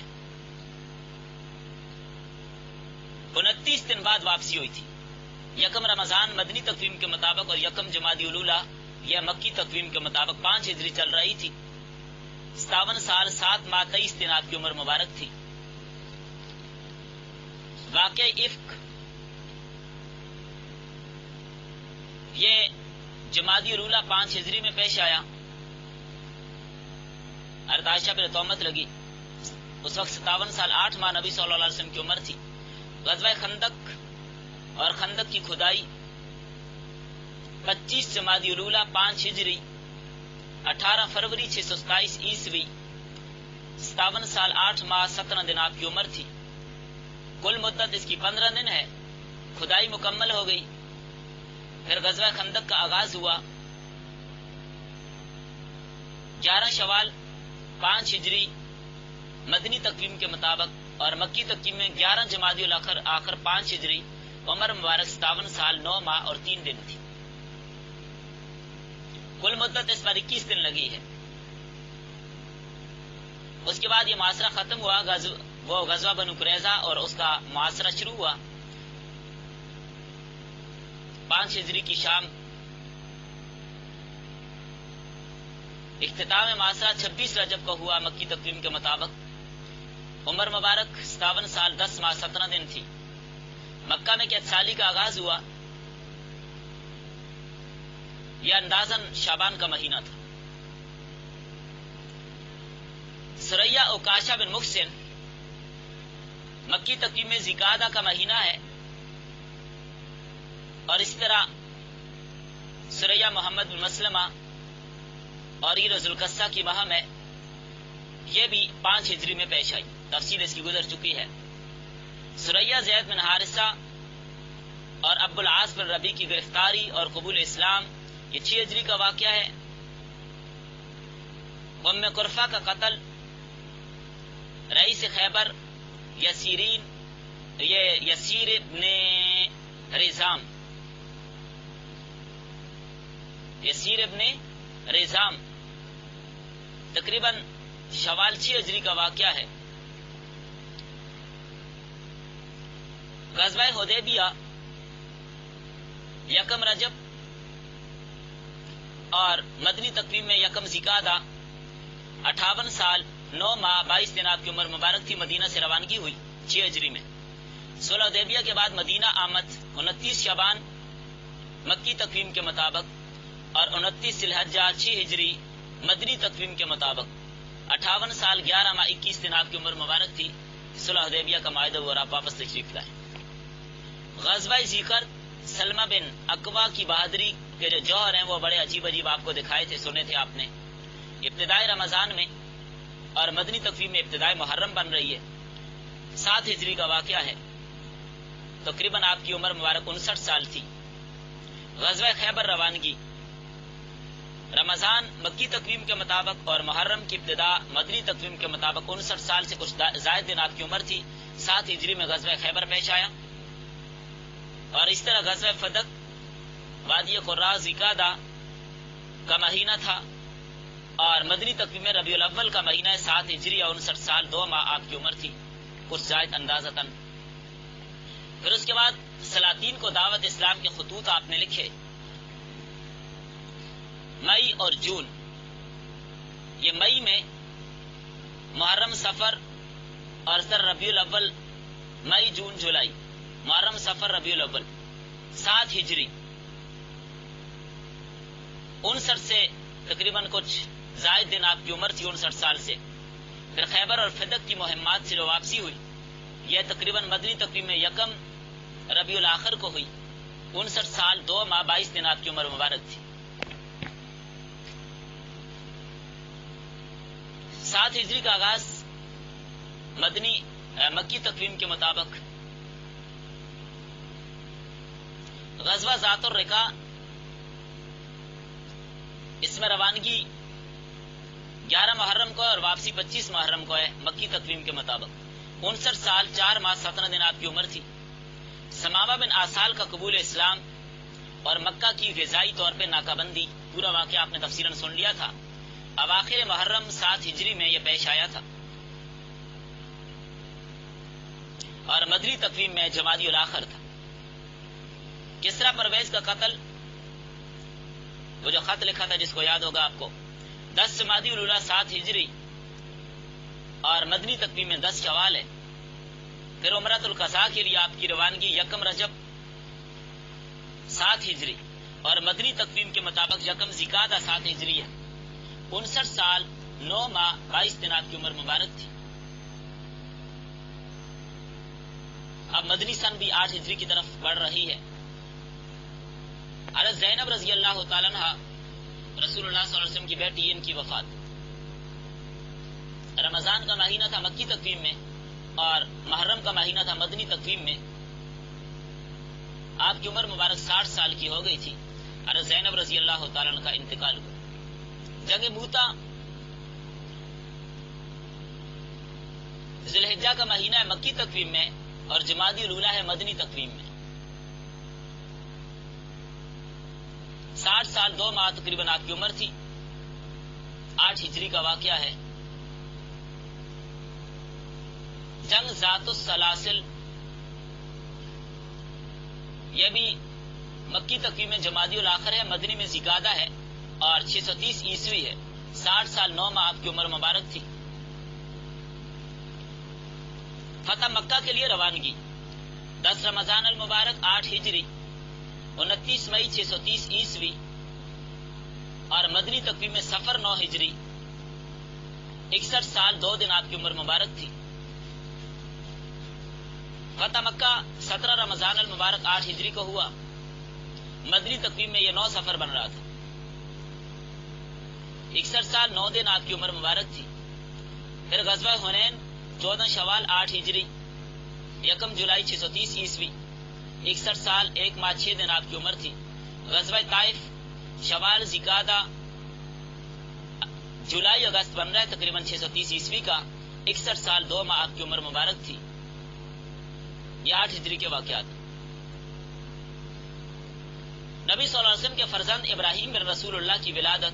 29 دن بعد واپسی ہوئی تھی. 1 رمضان مدنی تقویم کے مطابق اور 1 جمادی الاولیٰ یہ مکی تقویم کے مطابق 5 ہجری چل رہی تھی. 57 سال 7 ماہ 23 دن آپ کی عمر مبارک تھی. واقع افک یہ جمادی الاولیٰ 5 ہجری میں پیش آیا. عائشہ پہ تہمت لگی. اس وقت 57 سال 8 ماہ نبی صلی اللہ علیہ وسلم کی عمر تھی. غزوہ خندق اور خندق کی کھدائی 25 جمادی الاولیٰ 5 ہجری 18 فروری 627 عیسوی 57 سال 8 ماہ 17 دن آپ کی عمر تھی. کل مدت اس کی 15 دن ہے. کھدائی مکمل ہو گئی. پھر غزوہ خندق کا آغاز ہوا. 11 شوال 5 ہجری مدنی تقویم کے مطابق اور مکی تقویم میں 11 جمادی الاخر آخر 5 ہجری. عمر مبارک 57 سال 9 ماہ اور 3 دن تھی. کل مدت اس پر 21 دن لگی ہے. اس کے بعد یہ معاصرہ ختم ہوا. وہ غزوہ بنو قریظہ اور اس کا معاصرہ شروع ہوا 5 ہجری کی شام. اختتام معاصرہ 26 رجب کو ہوا مکی تقویم کے مطابق. عمر مبارک 57 سال 10 ماہ 17 دن تھی. مکہ میں 1 سالی کا آغاز ہوا. یہ اندازاً شعبان کا مہینہ تھا. سریہ اوکاشا بن محسن مکی تقویم میں ذکادہ کا مہینہ ہے. اور اس طرح سریہ محمد بن مسلمہ اور یہ ذوالقصہ کی ماہ میں یہ بھی 5 ہجری میں پیش آئی. تفصیل اس کی گزر چکی ہے. سریہ زید بن حارثہ اور ابو العاص بن ربیع کی گرفتاری اور قبول اسلام یہ 6 ہجری کا واقعہ ہے. ام قرفہ کا قتل رئیس خیبر یسیر ابن ریزام تقریباً شوال 6 ہجری کا واقعہ ہے. غزوہ حدیبیہ یکم رجب اور مدنی تقویم میں یکم ذیقعدہ 58 سال 9 ماہ 22 دن آپ کی عمر مبارک تھی. مدینہ سے روانگی ہوئی 6 ہجری میں. صلح حدیبیہ کے بعد مدینہ آمد 29 شعبان مکی تقویم کے مطابق اور 29 ذی الحجہ 6 ہجری مدنی تقویم کے مطابق 58 سال 11 ماہ 21 دن آپ کی عمر مبارک تھی. صلح حدیبیہ کا معاہدہ ہوا اور آپ واپس تشریف لائے. غزوہ ذکر سلمہ بن اکوا کی بہادری کے جو جوہر ہیں وہ بڑے عجیب عجیب آپ کو دکھائے تھے، سنے تھے آپ نے. ابتدائی رمضان میں اور مدنی تقویم میں ابتدائی محرم بن رہی ہے. 7 ہجری کا واقعہ ہے. تقریباً آپ کی عمر مبارک 59 سال تھی. غزوہ خیبر روانگی رمضان مکی تقویم کے مطابق اور محرم کی ابتدا مدنی تقویم کے مطابق 59 سال سے کچھ زائد دن آپ کی عمر تھی. 7 ہجری میں غزوہ خیبر پیش آیا اور اس طرح غزوہ فدق وادی قرہ ذیقعدہ کا مہینہ تھا اور مدنی تقویم میں ربیع الاول کا مہینہ ہے. 7 ہجری اور 59 سال 2 ماہ آپ کی عمر تھی کچھ زائد اندازتاً. پھر اس کے بعد سلاطین کو دعوت اسلام کے خطوط آپ نے لکھے. مئی اور جون، یہ مئی میں محرم سفر اور سر ربیع الاول، مئی جون جولائی محرم سفر ربیع الاول. 7 ہجری 59 سے تقریباً کچھ زائد دن آپ کی عمر تھی 59 سال سے. پھر خیبر اور فدق کی مہمات سے جو واپسی ہوئی یہ تقریباً مدنی تقویم میں یکم ربیع الاخر کو ہوئی. 59 سال 2 ماہ 22 دن آپ کی عمر مبارک تھی. 7 ہجری کا آغاز مکی تقویم کے مطابق غزوہ ذات الرقاع، اس میں روانگی 11 محرم کو اور واپسی 25 محرم کو ہے مکی تقویم کے مطابق. 59 سال 4 ماہ 17 دن آپ کی عمر تھی. ثمامہ بن آسال کا قبول اسلام اور مکہ کی فضائی طور پہ ناکہ بندی، پورا واقعہ آپ نے تفصیلاً سن لیا تھا. اواخر محرم 7 ہجری میں یہ پیش آیا تھا اور مدنی تقویم میں جمادی الاخر تھا. کسرا پرویز کا قتل، وہ جو خط لکھا تھا جس کو یاد ہوگا آپ کو، 10 جمادی الاولیٰ 7 ہجری اور مدنی تقویم میں 10 شوال ہے. پھر عمرۃ القضاء کے لیے آپ کی روانگی یکم رجب 7 ہجری اور مدنی تقویم کے مطابق یکم ذیقعدہ 7 ہجری ہے. 59 سال 9 ماہ 22 دن آپ کی عمر مبارک تھی. اب مدنی سن بھی 8 ہجری کی طرف بڑھ رہی ہے. حضرت زینب رضی اللہ تعالیٰ عنہ رسول اللہ صلی اللہ علیہ وسلم کی بیٹی، ان کی وفات. رمضان کا مہینہ تھا مکی تقویم میں اور محرم کا مہینہ تھا مدنی تقویم میں. آپ کی عمر مبارک 60 سال کی ہو گئی تھی. حضرت زینب رضی اللہ تعالیٰ عنہ کا انتقال ہوا. جنگ موتا ذی الحجہ کا مہینہ ہے مکی تقویم میں اور جمادی الاولیٰ ہے مدنی تقویم میں. 60 سال 2 ماہ تقریباً آپ کی عمر تھی. 8 ہجری کا واقعہ ہے. جنگ ذات السلاسل، یہ بھی مکی تقویم میں جمادی الاخر ہے، مدنی میں ذیقعدہ ہے اور 630 عیسوی ہے. 60 سال 9 ماہ آپ کی عمر مبارک تھی. فتح مکہ کے لیے روانگی 10 رمضان المبارک 8 ہجری 29 مئی 630 عیسوی اور مدنی تقویم میں سفر 9 ہجری 61 سال 2 دن آپ کی عمر مبارک تھی. فتح مکہ 17 رمضان المبارک 8 ہجری کو ہوا. مدنی تقویم میں یہ 9 سفر بن رہا تھا. 61 سال 9 دن آپ کی عمر مبارک تھی. پھر غزوہ حنین 14 شوال 8 ہجری 1 جولائی 630 عیسوی 61 سال 1 ماہ 6 دن آپ کی عمر تھی. غزوہ طائف شوال ذیقعدہ جولائی اگست بن رہا ہے تقریباً 630 عیسوی کا. 61 سال 2 ماہ آپ کی عمر مبارک تھی. یہ 8 ہجری کے واقعات. نبی صلی اللہ علیہ وسلم کے فرزند ابراہیم بن رسول اللہ کی ولادت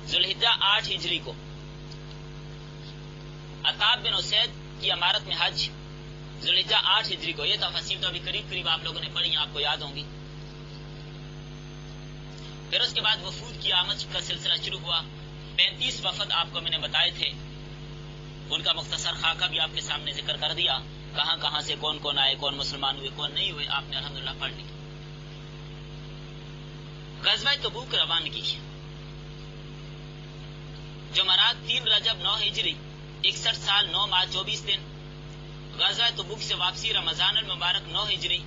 ذی الحجہ 8 ہجری کو عتاب بن اسید کی امارت میں حج ذوالحجہ 8 ہجری کو. یہ تفاصیل تو ابھی قریب قریب آپ لوگوں نے پڑھی، آپ کو یاد ہوں گی. پھر اس کے بعد وفود کی آمد کا سلسلہ شروع ہوا. 35 وفد آپ کو میں نے بتائے تھے، ان کا مختصر خاکہ بھی آپ کے سامنے ذکر کر دیا، کہاں کہاں سے کون کون آئے، کون مسلمان ہوئے کون نہیں ہوئے، آپ نے الحمدللہ پڑھ لی. غزوہ تبوک روانگی جمعرات 3 رجب 9 ہجری 61 سال 9 ماہ 24 دن. غزوہ تبوک سے واپسی رمضان المبارک 9 ہجری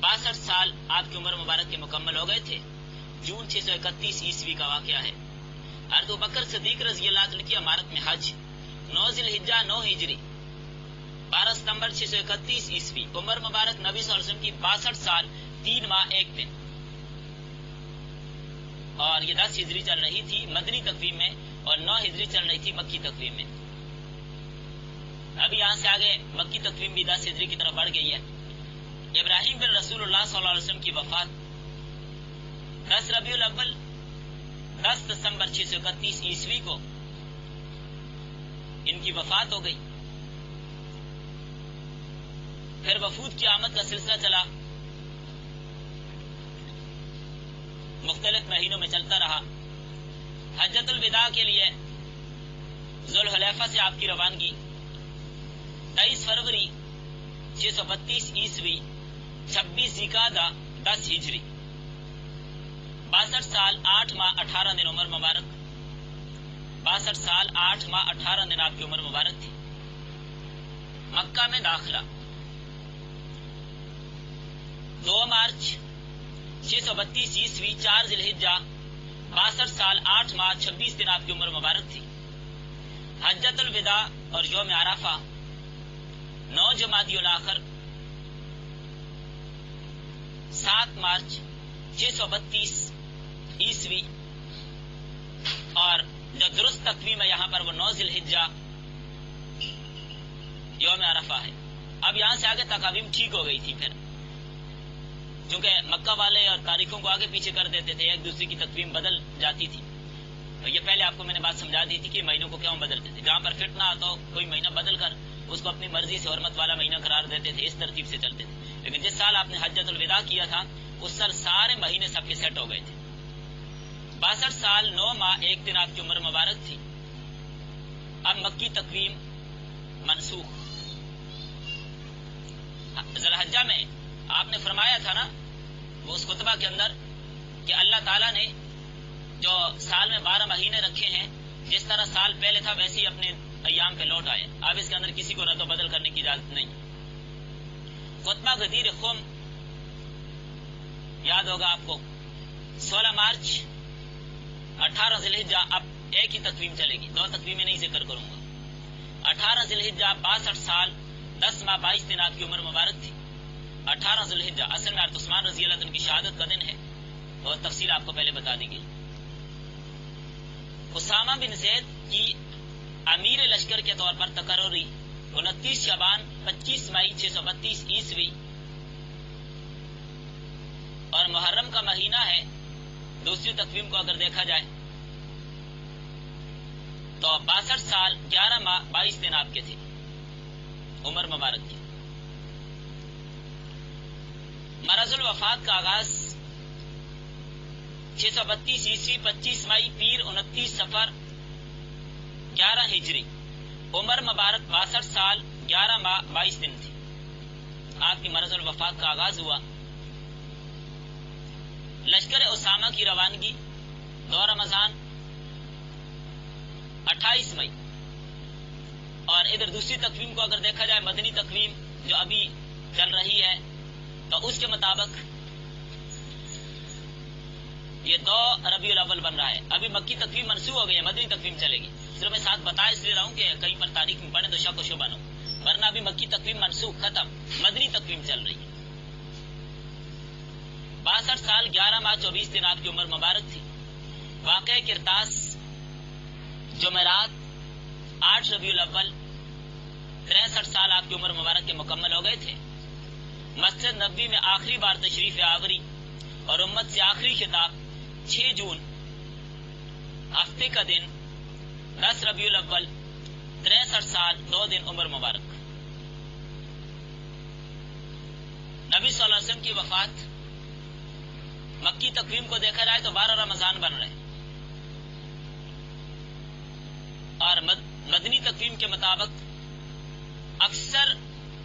62 سال آپ کی عمر مبارک کے مکمل ہو گئے تھے. جون 631 عیسوی کا واقعہ ہے. حضرت ابوبکر صدیق رضی اللہ عنہ کی امارت میں حج 9 ذی الحجہ 9 ہجری 12 ستمبر 631 عیسوی. عمر مبارک نبی صلی اللہ علیہ وسلم کی 62 سال 3 ماہ 1 دن. اور یہ 10 ہجری چل رہی تھی مدنی تقویم میں اور 9 ہجری چل رہی تھی مکی تقویم میں. ابھی یہاں سے آگے مکی تقویم بھی 10 ہجری کی طرف بڑھ گئی ہے. ابراہیم بن رسول اللہ صلی اللہ علیہ وسلم کی وفات 10 ربیع الاول 10 دسمبر 631 عیسوی کو ان کی وفات ہو گئی. پھر وفود کی آمد کا سلسلہ چلا، مختلف مہینوں میں چلتا رہا. حجۃ الوداع کے لیے ذوالحلیفہ سے آپ کی روانگی 23 فروری 632 عیسوی 26 ذیقعدہ 10 ہجری 62 سال 8 ماہ 18 دن عمر مبارک. 62 سال 8 ماہ 18 دن آپ کی عمر مبارک تھی. مکہ میں داخلہ 2 مارچ 632 عیسوی 4 ذی الحجہ 62 سال 8 ماہ 26 دن آپ کی عمر مبارک تھی. حجۃ الوداع اور یوم عرفہ 9 جمادی الاخر 7 مارچ 632 عیسوی، اور جو درست تقویم ہے یہاں پر وہ 9 ذی الحجہ یوم عرفہ ہے. اب یہاں سے آگے تقاویم ٹھیک ہو گئی تھی. پھر چونکہ مکہ والے اور تاریخوں کو آگے پیچھے کر دیتے تھے، ایک دوسرے کی تقویم بدل جاتی تھی. یہ پہلے آپ کو میں نے بات سمجھا دی تھی کہ مہینوں کو کیوں بدلتے تھے. جہاں پر فتنہ آتا ہو کوئی مہینہ بدل کر اس کو اپنی مرضی سے حرمت والا مہینہ قرار دیتے تھے، اس ترتیب سے چلتے تھے. لیکن جس سال آپ نے حجۃ الوداع کیا تھا اس سال سارے مہینے سب کے سیٹ ہو گئے تھے. 62 سال 9 ماہ 1 دن آپ کی عمر مبارک تھی. اب مکی تقویم منسوخ. ذی الحجہ میں آپ نے فرمایا تھا نا وہ اس خطبہ کے اندر کہ اللہ تعالیٰ نے جو سال میں 12 مہینے رکھے ہیں، جس طرح سال پہلے تھا ویسے ہی اپنے ایام پہ لوٹ آئے. اب اس کے اندر کسی کو رد و بدل کرنے کی اجازت نہیں. خطبہ غدیر خم یاد ہوگا آپ کو. 16 مارچ 18 ذی الحجہ. اب ایک ہی تقویم چلے گی، 2 تقویمیں نہیں ذکر کروں گا. 18 ذی الحجہ 62 سال 10 ماہ 22 دن آپ کی عمر مبارک تھی. 18 ذی الحجہ اصل میں حضرت عثمان رضی اللہ عنہ کی شہادت کا دن ہے اور تفصیل آپ کو پہلے بتا دی گئی. اسامہ بن زید کی امیر لشکر کے طور پر تقرری 29 شعبان 25 مئی 632 عیسوی، اور محرم کا مہینہ ہے. دوسری تقویم کو اگر دیکھا جائے تو 62 سال 11 ماہ 22 دن آپ کے تھے عمر مبارک کی. مرض الوفات کا آغاز 632 عیسوی 25 مئی پیر 29 صفر 11 ہجری. عمر مبارک 62 سال 11 ماہ 22 دن تھی. آپ کی مرض الوفات کا آغاز ہوا. لشکر اسامہ کی روانگی 2 رمضان 28 مئی. اور ادھر دوسری تقویم کو اگر دیکھا جائے مدنی تقویم جو ابھی چل رہی ہے تو اس کے مطابق یہ 2 ربیع الاول بن رہا ہے. ابھی مکی تقویم منسوخ ہو گئی ہے، مدنی تقویم چلے گی. صرف میں ساتھ بتا اس لیے رہا ہوں کہ کہیں پر تاریخ میں پڑھیں تو شک و شبہ نہ ہو، ورنہ ابھی مکی تقویم منسوخ ختم، مدنی تقویم چل رہی ہے. 62 سال 11 ماہ 24 دن آپ کی عمر مبارک تھی. واقع کرتاس جمعرات 8 ربیع الاول 63 سال آپ کی عمر مبارک کے مکمل ہو گئے تھے. مسجد نبوی میں آخری بار تشریف آوری اور امت سے آخری خطاب 6 جون ہفتے کا دن 10 ربیع الاول 63 سال 2 دن عمر مبارک. نبی صلی اللہ علیہ وسلم کی وفات مکی تقویم کو دیکھا جائے تو 12 رمضان بن رہے، اور مدنی تقویم کے مطابق اکثر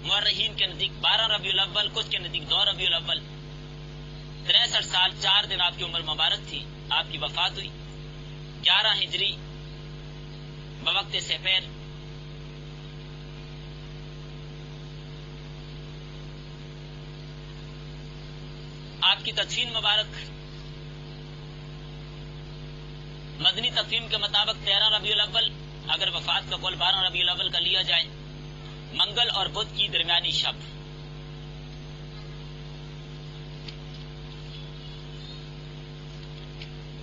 مورخین کے نزدیک 12 ربیع الاول، کچھ کے نزدیک 2 ربیع الاول، 63 سال 4 دن آپ کی عمر مبارک تھی، آپ کی وفات ہوئی 11 ہجری بوقت سفیر۔ آپ کی تدفین مبارک مدنی تقویم کے مطابق 13 ربیع الاول، اگر وفات کا قول 12 ربیع الاول کا لیا جائے، منگل اور بدھ کی درمیانی شب۔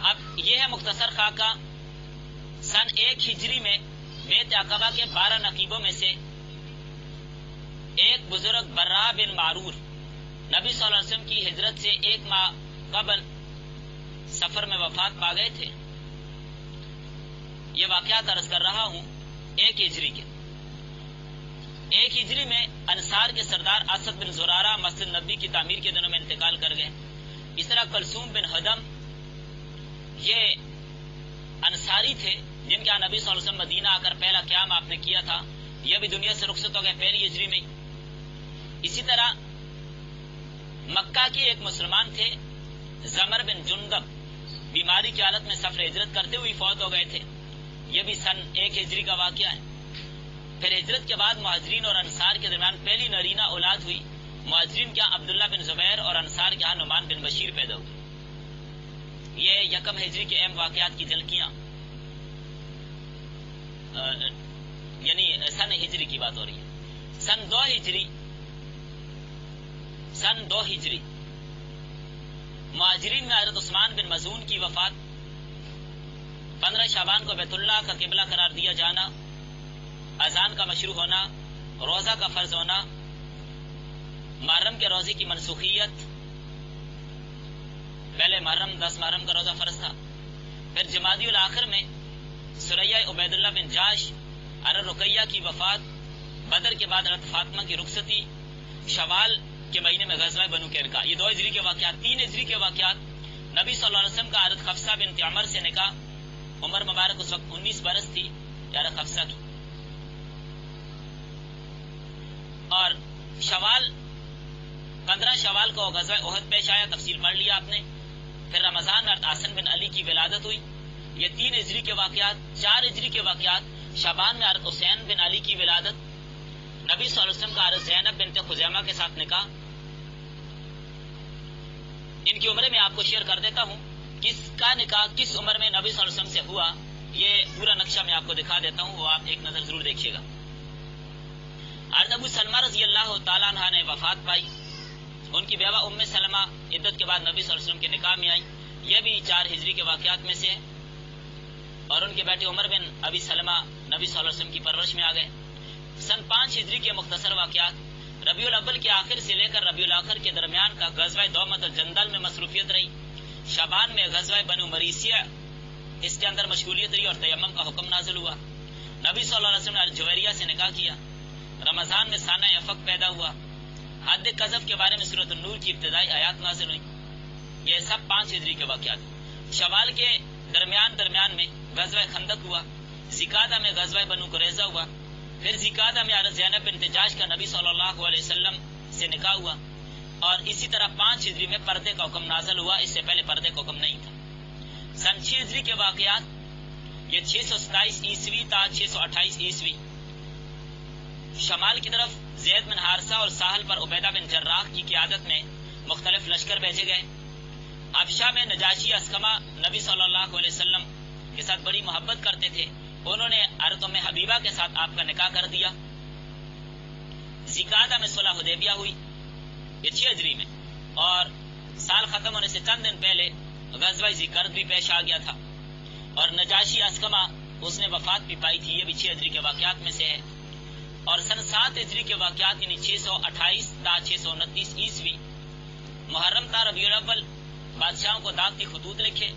اب یہ ہے مختصر خاکہ سن 1 ہجری میں بیت عقبہ کے 12 نقیبوں میں سے ایک بزرگ برا بن معرور نبی صلی اللہ علیہ وسلم کی ہجرت سے 1 ماہ قبل سفر میں وفات پا گئے تھے۔ یہ واقعات عرض کر رہا ہوں 1 ہجری کے۔ 1 ہجری میں انصار کے سردار اسد بن زرارہ مسجد نبی کی تعمیر کے دنوں میں انتقال کر گئے۔ اس طرح کلثوم بن حدم یہ انصاری تھے جن کے یہاں نبی صلی اللہ علیہ وسلم مدینہ آ کر پہلا قیام آپ نے کیا تھا، یہ بھی دنیا سے رخصت ہو گئے 1 ہجری میں۔ اسی طرح مکہ کے ایک مسلمان تھے زمر بن جندب، بیماری کی حالت میں سفر ہجرت کرتے ہوئے فوت ہو گئے تھے، یہ بھی سن 1 ہجری کا واقعہ ہے۔ پھر ہجرت کے بعد مہاجرین اور انصار کے درمیان پہلی نرینہ اولاد ہوئی، مہاجرین کے یہاں عبداللہ بن زبیر اور انصار کے یہاں نعمان بن بشیر پیدا ہوئے۔ یہ 1 ہجری کے اہم واقعات کی جھلکیاں، یعنی سن ہجری کی بات ہو رہی ہے۔ سن 2 ہجری مہاجرین میں حضرت عثمان بن مظعون کی وفات، 15 شعبان کو بیت اللہ کا قبلہ قرار دیا جانا، اذان کا مشروع ہونا، روزہ کا فرض ہونا، محرم کے روزے کی منسوخیت، پہلے محرم 10 محرم کا روزہ فرض تھا، پھر جمادی الاخر میں سریہ عبید اللہ بن جاش حضرت رقیہ کی وفات، بدر کے بعد حضرت فاطمہ کی رخصتی، شوال کے مہینے میں غزوہ بنو قینقاع۔ یہ 2 ہجری کے واقعات۔ 3 ہجری کے واقعات، نبی صلی اللہ علیہ وسلم کا حضرت حفصہ بنت عمر سے نکاح، عمر مبارک اس وقت 19 برس تھی حضرت حفصہ کی، اور شوال 15 شوال کو غزوہ احد پیش آیا، تفصیل پڑھ لیا آپ نے۔ پھر رمضان میں حضرت حسن بن علی کی ولادت ہوئی، یہ 3 ہجری کے واقعات۔ 4 ہجری کے واقعات، شعبان میں حضرت حسین بن علی کی ولادت، نبی صلی اللہ علیہ وسلم کا حضرت زینب بنت خزیمہ کے ساتھ نکاح۔ ان کی عمریں میں آپ کو شیئر کر دیتا ہوں، کس کا نکاح کس عمر میں نبی صلی اللہ علیہ وسلم سے ہوا، یہ پورا نقشہ میں آپ کو دکھا دیتا ہوں، وہ آپ ایک نظر ضرور دیکھیے گا۔ حضرت ابو سلمہ رضی اللہ تعالیٰ عنہ نے وفات پائی، ان کی بیوہ ام سلمہ عدت کے بعد نبی صلی اللہ علیہ وسلم کے نکاح میں آئی، یہ بھی 4 ہجری کے واقعات میں سے ہے، اور ان کے بیٹے عمر بن ابی سلمہ نبی صلی اللہ علیہ وسلم کی پرورش میں آ گئے۔ سن 5 ہجری کے مختصر واقعات، ربیع الاول کے آخر سے لے کر ربیع الاخر کے درمیان کا غزوہ دومت الجندل میں مصروفیت رہی، شعبان میں غزوہ بنو مریسیہ، اس کے اندر مشغولیت رہی اور تیمم کا حکم نازل ہوا، نبی صلی اللہ علیہ وسلم نے الجویریہ سے نکاح کیا، رمضان میں سانہ افق پیدا ہوا، حد قذف کے بارے میں سورۃ النور کی ابتدائی آیات نازل ہوئی۔ یہ سب 5 ہجری کے واقعات۔ شوال کے درمیان میں غزوہ خندق ہوا، ذیقعدہ میں غزوہ بنو قریظہ ہوا، پھر ذیقعدہ میں حضرت زینب بنت جاش کا نبی صلی اللہ علیہ وسلم سے نکاح ہوا، اور اسی طرح 5 ہجری میں پردے کا حکم نازل ہوا، اس سے پہلے پردے کا حکم نہیں تھا۔ سن 6 ہجری کے واقعات، یہ 627 عیسوی تا 628 عیسوی، شمال کی طرف زید بن حارثہ اور ساحل پر عبیدہ بن جراح کی قیادت میں مختلف لشکر بھیجے گئے۔ حبشہ میں نجاشی اسکمہ نبی صلی اللہ علیہ وسلم کے ساتھ بڑی محبت کرتے تھے، انہوں نے حضرت ام حبیبہ کے ساتھ آپ کا نکاح کر دیا۔ ذیقعدہ میں صلح حدیبیہ ہوئی، یہ 6 ہجری میں، اور سال ختم ہونے سے چند دن پہلے غزوہ ذیقرد بھی پیش آ گیا تھا، اور نجاشی اسکمہ اس نے وفات بھی پائی تھی، یہ بھی 6 ہجری کے واقعات میں سے ہے۔ اور سن 7 ہجری کے واقعات یعنی 628 تا 629 عیسوی، محرم تا ربیع الاول، بادشاہوں کو دعوتی خطوط لکھے،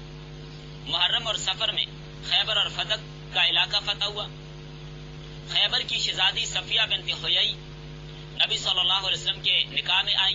محرم اور سفر میں خیبر اور فدق کا علاقہ فتح ہوا، خیبر کی شہزادی صفیہ بنت حیی نبی صلی اللہ علیہ وسلم کے نکاح میں آئی،